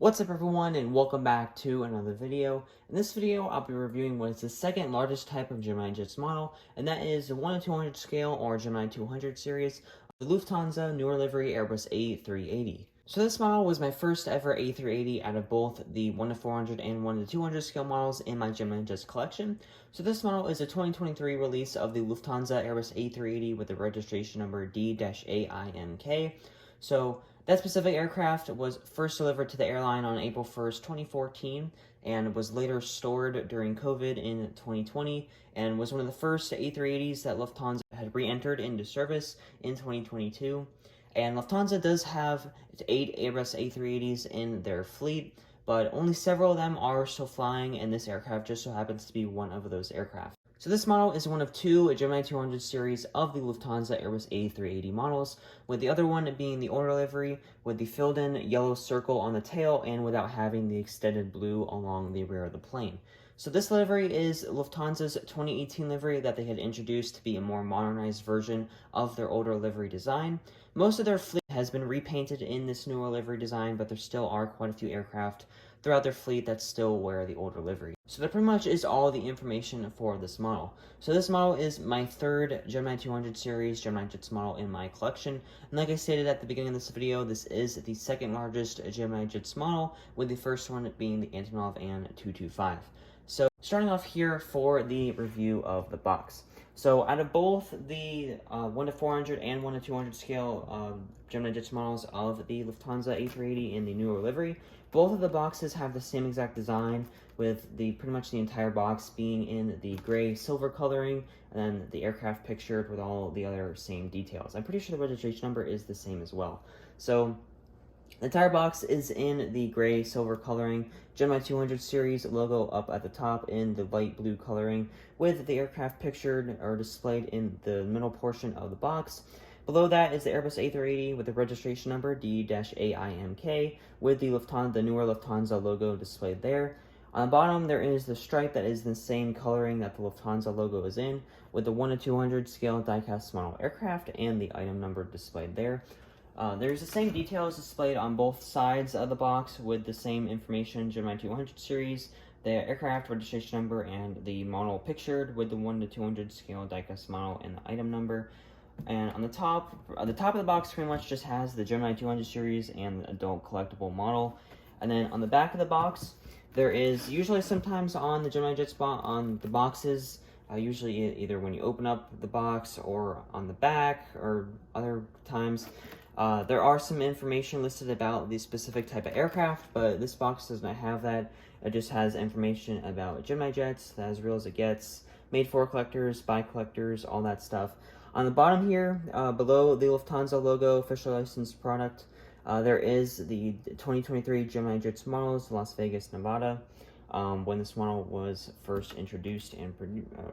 What's up everyone, and welcome back to another video. In this video, I'll be reviewing what is the second largest type of Gemini Jets model, and that is the 1 to 200 scale or Gemini 200 series of the Lufthansa newer livery Airbus A380. So this model was my first ever A380 out of both the 1 to 400 and 1 to 200 scale models in my Gemini Jets collection. So this model is a 2023 release of the Lufthansa Airbus A380 with the registration number D-AIMK. So that specific aircraft was first delivered to the airline on April 1st, 2014, and was later stored during COVID in 2020, and was one of the first A380s that Lufthansa had re-entered into service in 2022. And Lufthansa does have 8 Airbus A380s in their fleet, but only several of them are still flying, and this aircraft just so happens to be one of those aircraft. So this model is one of two Gemini 200 series of the Lufthansa Airbus A380 models, with the other one being the older livery with the filled-in yellow circle on the tail and without having the extended blue along the rear of the plane. So this livery is Lufthansa's 2018 livery that they had introduced to be a more modernized version of their older livery design. Most of their fleet has been repainted in this newer livery design, but there still are quite a few aircraft throughout their fleet that still wear the older livery. So that pretty much is all the information for this model. So this model is my third Gemini 200 series Gemini Jets model in my collection. And like I stated at the beginning of this video, this is the second largest Gemini Jets model, with the first one being the Antonov An 225. So starting off here for the review of the box. So out of both the 1 to 400 and 1 to 200 scale Gemini Jets models of the Lufthansa A380 in the newer livery, both of the boxes have the same exact design, with pretty much the entire box being in the gray silver coloring, and then the aircraft pictured with all the other same details. I'm pretty sure the registration number is the same as well. So the entire box is in the gray silver coloring, Gemini 200 series logo up at the top in the light blue coloring, with the aircraft pictured or displayed in the middle portion of the box. Below that is the Airbus A380 with the registration number D-AIMK with the newer Lufthansa logo displayed there. On the bottom, there is the stripe that is the same coloring that the Lufthansa logo is in, with the 1 to 200 scale diecast model aircraft and the item number displayed there. There's the same details displayed on both sides of the box with the same information, Gemini 200 series, the aircraft registration number, and the model pictured with the 1 to 200 scale diecast model and the item number. And on the top of the box pretty much just has the Gemini 200 series and the adult collectible model. And then on the back of the box, there is usually sometimes on the Gemini Jets on the boxes, usually either when you open up the box or on the back or other times, there are some information listed about the specific type of aircraft, but this box does not have that. It just has information about Gemini Jets, as real as it gets, made for collectors, by collectors, all that stuff. On the bottom here, below the Lufthansa logo, official licensed product, there is the 2023 Gemini Jets models, Las Vegas, Nevada, when this model was first introduced and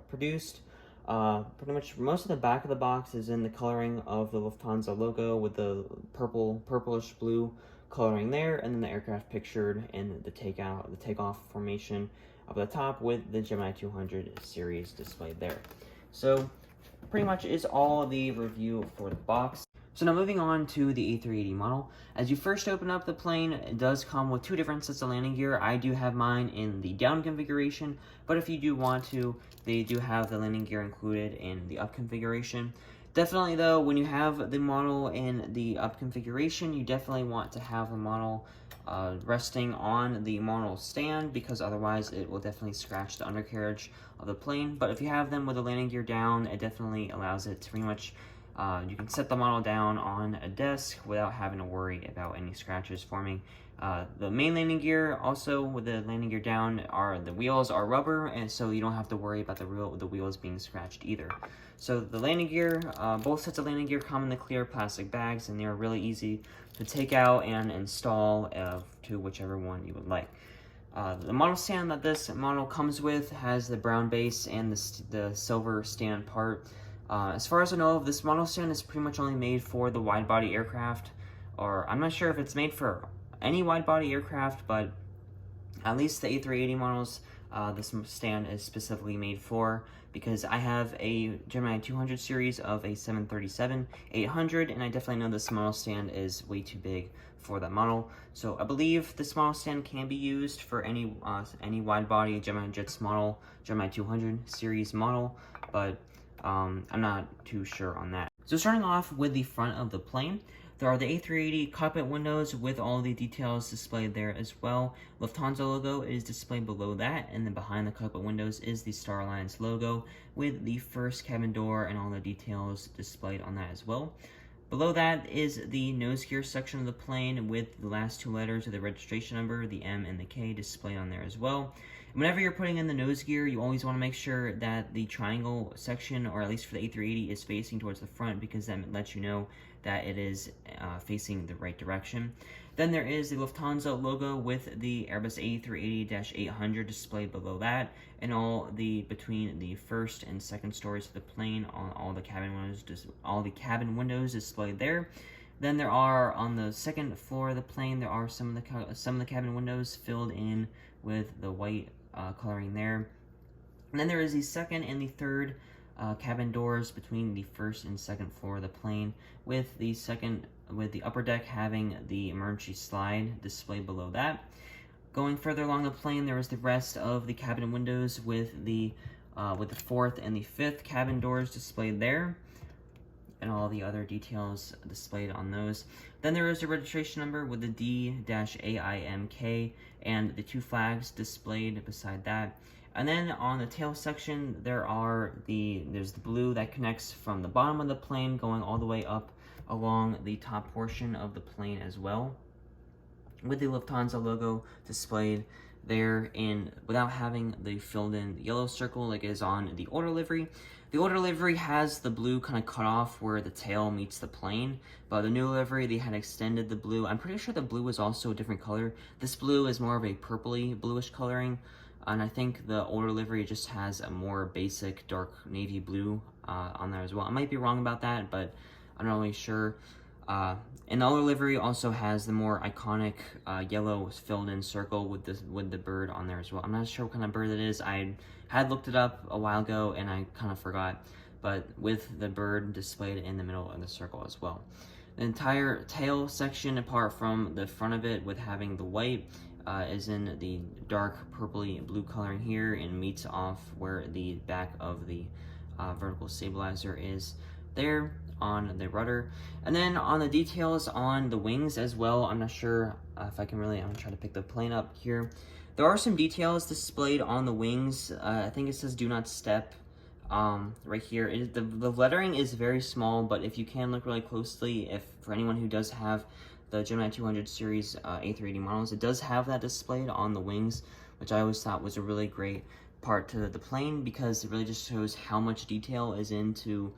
produced. Pretty much most of the back of the box is in the coloring of the Lufthansa logo with the purplish blue coloring there, and then the aircraft pictured in the takeoff formation up at the top with the Gemini 200 series displayed there. So pretty much is all the review for the box. So now moving on to the A380 model. As you first open up the plane, it does come with two different sets of landing gear. I do have mine in the down configuration, but if you do want to, they do have the landing gear included in the up configuration. Definitely though, when you have the model in the up configuration, you definitely want to have the model resting on the model stand, because otherwise it will definitely scratch the undercarriage of the plane. But if you have them with the landing gear down, it definitely allows it to pretty much you can set the model down on a desk without having to worry about any scratches forming. The main landing gear, also with the landing gear down, the wheels are rubber, and so you don't have to worry about the wheels being scratched either. So the landing gear, both sets of landing gear come in the clear plastic bags, and they are really easy to take out and install to whichever one you would like. The model stand that this model comes with has the brown base and the silver stand part. As far as I know, this model stand is pretty much only made for the wide-body aircraft, or I'm not sure if it's made for any wide-body aircraft, but at least the A380 models this stand is specifically made for, because I have a Gemini 200 series of a 737-800, and I definitely know this model stand is way too big for that model. So I believe this model stand can be used for any wide-body Gemini Jets model, Gemini 200 series model, but I'm not too sure on that. So starting off with the front of the plane, there are the A380 cockpit windows with all the details displayed there as well. Lufthansa logo is displayed below that, and then behind the cockpit windows is the Star Alliance logo with the first cabin door and all the details displayed on that as well. Below that is the nose gear section of the plane with the last two letters of the registration number, the M and the K, displayed on there as well. And whenever you're putting in the nose gear, you always want to make sure that the triangle section, or at least for the A380, is facing towards the front, because that lets you know that it is facing the right direction. Then there is the Lufthansa logo with the Airbus A380-800 displayed below that, and all the between the first and second stories of the plane on all the cabin windows displayed there. Then there are, on the second floor of the plane, there are some of the cabin windows filled in with the white coloring there. And then there is the second and the third cabin doors between the first and second floor of the plane, with the upper deck having the emergency slide displayed below that. Going further along the plane, there is the rest of the cabin windows with the fourth and the fifth cabin doors displayed there, and all the other details displayed on those. Then there is a registration number with the D-AIMK and the two flags displayed beside that. And then on the tail section, there's the blue that connects from the bottom of the plane going all the way up along the top portion of the plane as well, with the Lufthansa logo displayed there without having the filled in yellow circle like is on the order livery. The older livery has the blue kind of cut off where the tail meets the plane, but the new livery, they had extended the blue. I'm pretty sure the blue is also a different color. This blue is more of a purpley bluish coloring, and I think the older livery just has a more basic dark navy blue on there as well. I might be wrong about that, but I'm not really sure. And the older livery also has the more iconic yellow filled in circle with the bird on there as well. I'm not sure what kind of bird it is. I had looked it up a while ago and I kind of forgot, but with the bird displayed in the middle of the circle as well. The entire tail section, apart from the front of it with having the white, is in the dark purpley blue coloring here and meets off where the back of the vertical stabilizer is there on the rudder. And then on the details on the wings as well, I'm not sure if I can really, I'm gonna try to pick the plane up here. There are some details displayed on the wings. I think it says do not step right here. The lettering is very small, but if you can look really closely, for anyone who does have the Gemini 200 series A380 models, it does have that displayed on the wings, which I always thought was a really great part to the plane, because it really just shows how much detail is into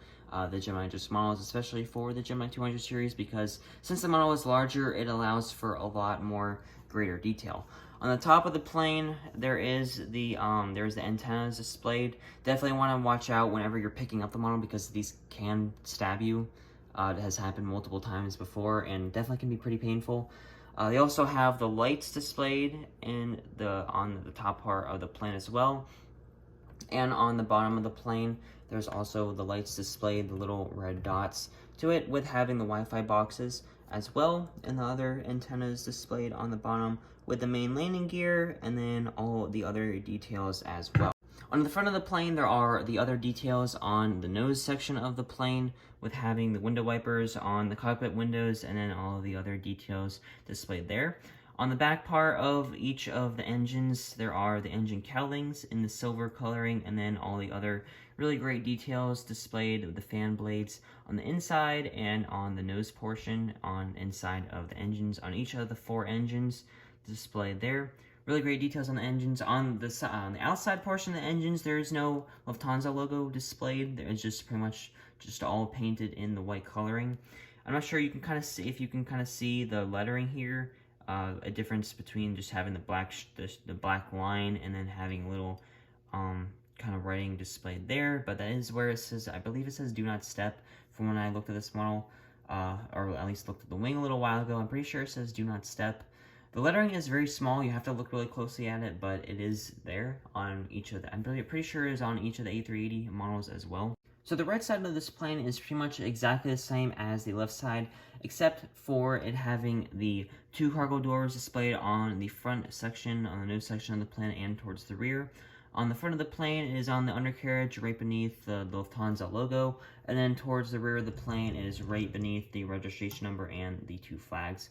the Gemini Jets models, especially for the Gemini 200 series, because since the model is larger, it allows for a lot more greater detail. On the top of the plane, there's the antennas displayed. Definitely want to watch out whenever you're picking up the model, because these can stab you. It has happened multiple times before, and definitely can be pretty painful. They also have the lights displayed on the top part of the plane as well. And on the bottom of the plane, there's also the lights displayed, the little red dots to it, with having the Wi-Fi boxes as well, and the other antennas displayed on the bottom with the main landing gear, and then all the other details as well. On the front of the plane, there are the other details on the nose section of the plane, with having the window wipers on the cockpit windows, and then all of the other details displayed there. On the back part of each of the engines, there are the engine cowlings in the silver coloring, and then all the other really great details displayed with the fan blades on the inside and on the nose portion on inside of the engines on each of the 4 engines displayed there. Really great details on the engines. On the outside portion of the engines, there is no Lufthansa logo displayed. It's just pretty much just all painted in the white coloring. I'm not sure you can kind of see, if you can kind of see the lettering here, a difference between just having the black line and then having a little kind of writing displayed there. But that is where it says, I believe it says do not step from when I looked at this model, or at least looked at the wing a little while ago. I'm pretty sure it says do not step. The lettering is very small. You have to look really closely at it, but it is there on each of the, I'm pretty sure it is on each of the A380 models as well. So the right side of this plane is pretty much exactly the same as the left side, except for it having the 2 cargo doors displayed on the front section, on the nose section of the plane, and towards the rear. On the front of the plane, it is on the undercarriage right beneath the Lufthansa logo, and then towards the rear of the plane, it is right beneath the registration number and the 2 flags.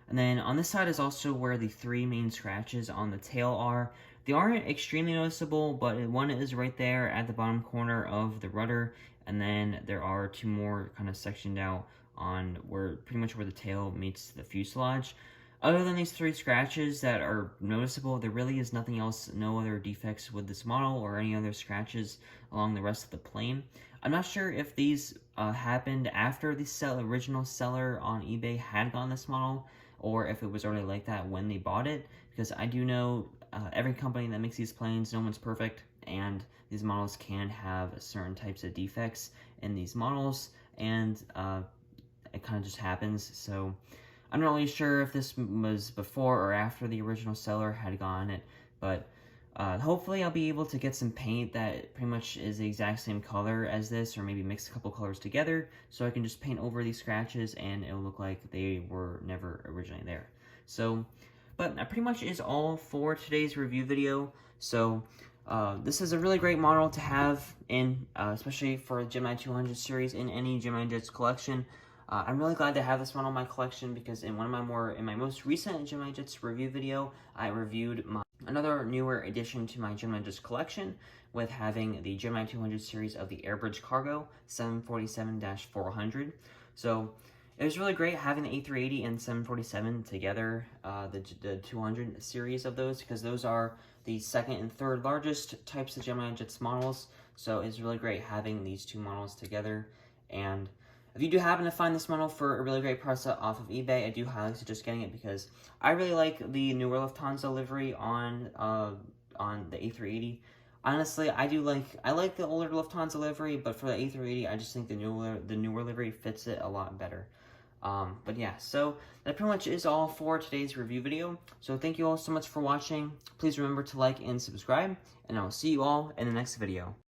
And then on this side is also where the 3 main scratches on the tail are. They aren't extremely noticeable, but one is right there at the bottom corner of the rudder, and then there are 2 more kind of sectioned out on where pretty much where the tail meets the fuselage. Other than these 3 scratches that are noticeable, there really is nothing else, no other defects with this model or any other scratches along the rest of the plane. I'm not sure if these happened after the original seller on eBay had gotten this model, or if it was already like that when they bought it, because I do know every company that makes these planes, no one's perfect, and these models can have certain types of defects in these models, and it kind of just happens. So I'm not really sure if this was before or after the original seller had gotten it, but hopefully I'll be able to get some paint that pretty much is the exact same color as this, or maybe mix a couple colors together, so I can just paint over these scratches and it'll look like they were never originally there. So, but that pretty much is all for today's review video. So this is a really great model to have in, especially for the Gemini 200 series in any Gemini Jets collection. I'm really glad to have this model in my collection because in my most recent Gemini Jets review video, I reviewed another newer addition to my Gemini Jets collection with having the Gemini 200 series of the Airbridge Cargo 747-400. So it was really great having the A380 and 747 together, the 200 series of those, because those are the second and third largest types of Gemini Jets models. So it's really great having these 2 models together. And if you do happen to find this model for a really great price off of eBay, I do highly suggest getting it because I really like the newer Lufthansa livery on the A380. Honestly, I like the older Lufthansa livery, but for the A380, I just think the newer livery fits it a lot better. But yeah, so that pretty much is all for today's review video. So thank you all so much for watching. Please remember to like and subscribe, and I will see you all in the next video.